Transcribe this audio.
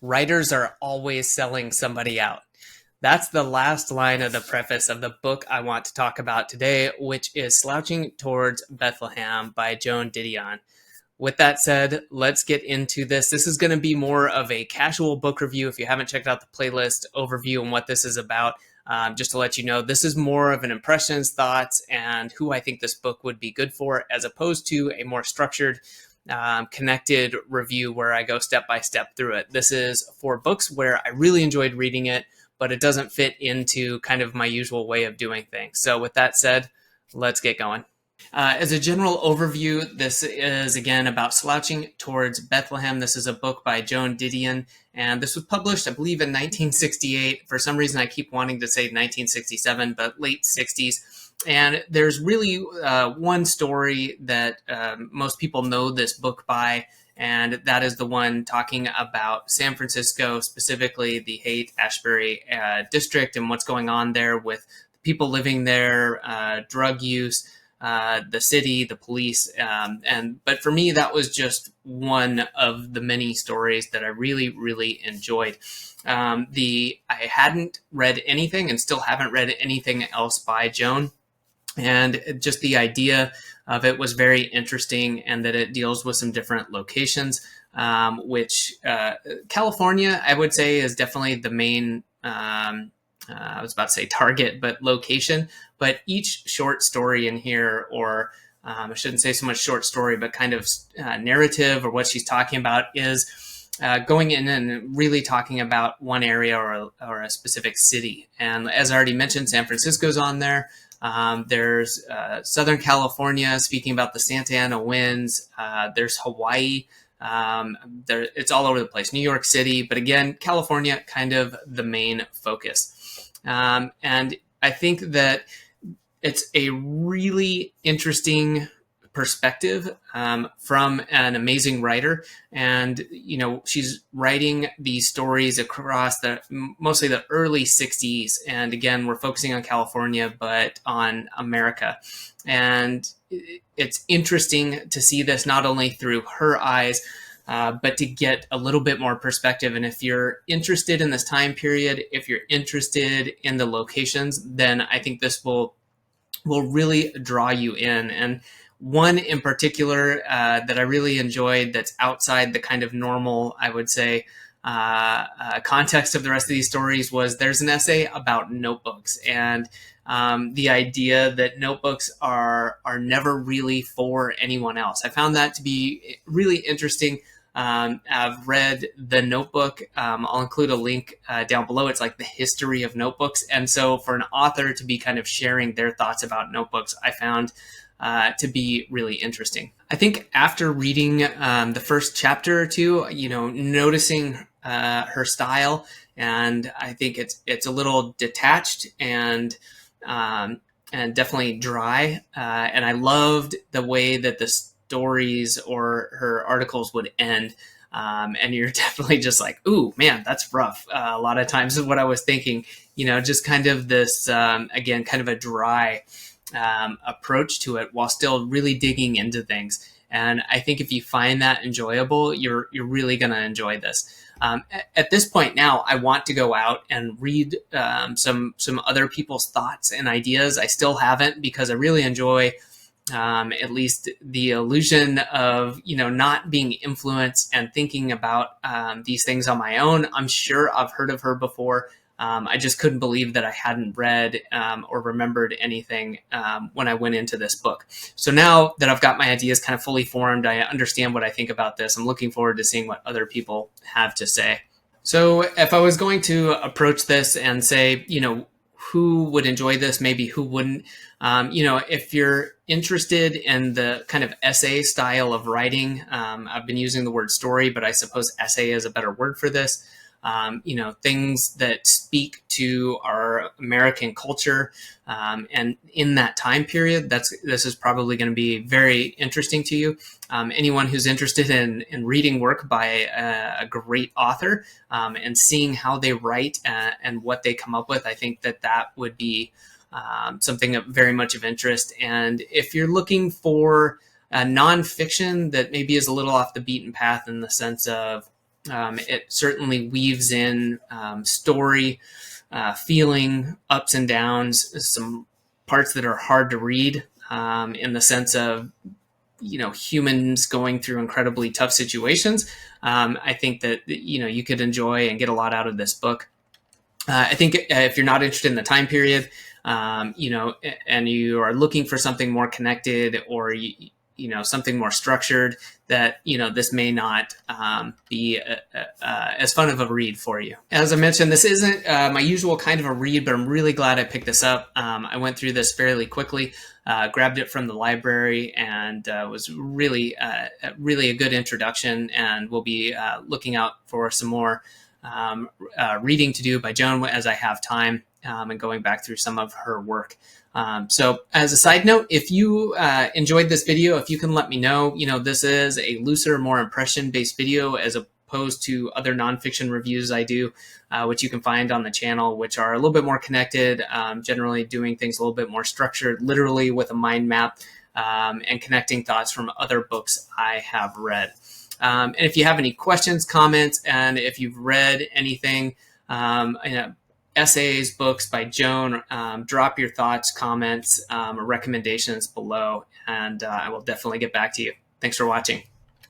writers are always selling somebody out. That's the last line of the preface of the book I want to talk about today, which is Slouching Towards Bethlehem by Joan Didion. With that said, let's get into this. This is going to be more of a casual book review. If you haven't checked out the playlist overview and what this is about, just to let you know, this is more of an impressions, thoughts, and who I think this book would be good for, as opposed to a more structured, connected review where I go step by step through it. This is for books where I really enjoyed reading it, but it doesn't fit into kind of my usual way of doing things. So with that said, let's get going. As a general overview, this is again about Slouching Towards Bethlehem. This is a book by Joan Didion, and this was published, I believe, in 1968. For some reason, I keep wanting to say 1967, but late 60s. And there's really one story that most people know this book by, and that is the one talking about San Francisco, specifically the Haight-Ashbury district and what's going on there with people living there, drug use, the city, the police, but for me, that was just one of the many stories that I really enjoyed. I hadn't read anything and still haven't read anything else by Joan, and just the idea of it was very interesting, and that it deals with some different locations, which California, I would say, is definitely the main I was about to say target, but location. But each short story in here, or I shouldn't say so much short story, but kind of narrative, or what she's talking about, is going in and really talking about one area or a specific city. And as I already mentioned, San Francisco's on there. There's Southern California, speaking about the Santa Ana winds. There's Hawaii. It's all over the place. New York City, but again, California, kind of the main focus. And I think that it's a really interesting perspective from an amazing writer. And, she's writing these stories across mostly the early 60s. And again, we're focusing on California, but on America. And it's interesting to see this not only through her eyes, but to get a little bit more perspective. And if you're interested in this time period, if you're interested in the locations, then I think this will really draw you in. And one in particular that I really enjoyed, that's outside the kind of normal, I would say, context of the rest of these stories, was there's an essay about notebooks, and the idea that notebooks are never really for anyone else. I found that to be really interesting. I've read The Notebook. I'll include a link down below. It's like the history of notebooks. And so for an author to be kind of sharing their thoughts about notebooks, I found to be really interesting. I think after reading the first chapter or two, noticing her style, and I think it's a little detached and definitely dry. And I loved the way that the stories or her articles would end. And you're definitely just like, ooh, man, that's rough. A lot of times is what I was thinking, just kind of this, again, kind of a dry approach to it while still really digging into things. And I think if you find that enjoyable, you're really going to enjoy this. At this point now, I want to go out and read some other people's thoughts and ideas. I still haven't, because I really enjoy at least the illusion of, not being influenced and thinking about these things on my own. I'm sure I've heard of her before. I just couldn't believe that I hadn't read or remembered anything when I went into this book. So now that I've got my ideas kind of fully formed, I understand what I think about this. I'm looking forward to seeing what other people have to say. So if I was going to approach this and say, who would enjoy this, maybe who wouldn't, if you're interested in the kind of essay style of writing, I've been using the word story, but I suppose essay is a better word for this. Things that speak to our American culture, and in that time period, this is probably going to be very interesting to you. Anyone who's interested in reading work by a great author, and seeing how they write and what they come up with, I think that would be something of very much of interest. And if you're looking for a nonfiction that maybe is a little off the beaten path in the sense of It certainly weaves in story, feeling, ups and downs, some parts that are hard to read in the sense of humans going through incredibly tough situations. I think that you could enjoy and get a lot out of this book. I think if you're not interested in the time period, and you are looking for something more connected, or something more structured, that this may not be as fun of a read for you. As I mentioned, this isn't my usual kind of a read, but I'm really glad I picked this up. I went through this fairly quickly, grabbed it from the library, and was really a good introduction, and we'll be looking out for some more reading to do by Joan as I have time, and going back through some of her work. So as a side note, if you enjoyed this video, if you can let me know, this is a looser, more impression-based video as opposed to other nonfiction reviews I do, which you can find on the channel, which are a little bit more connected, generally doing things a little bit more structured, literally with a mind map, and connecting thoughts from other books I have read. And if you have any questions, comments, and if you've read anything, essays, books by Joan, drop your thoughts, comments, or recommendations below, and I will definitely get back to you. Thanks for watching.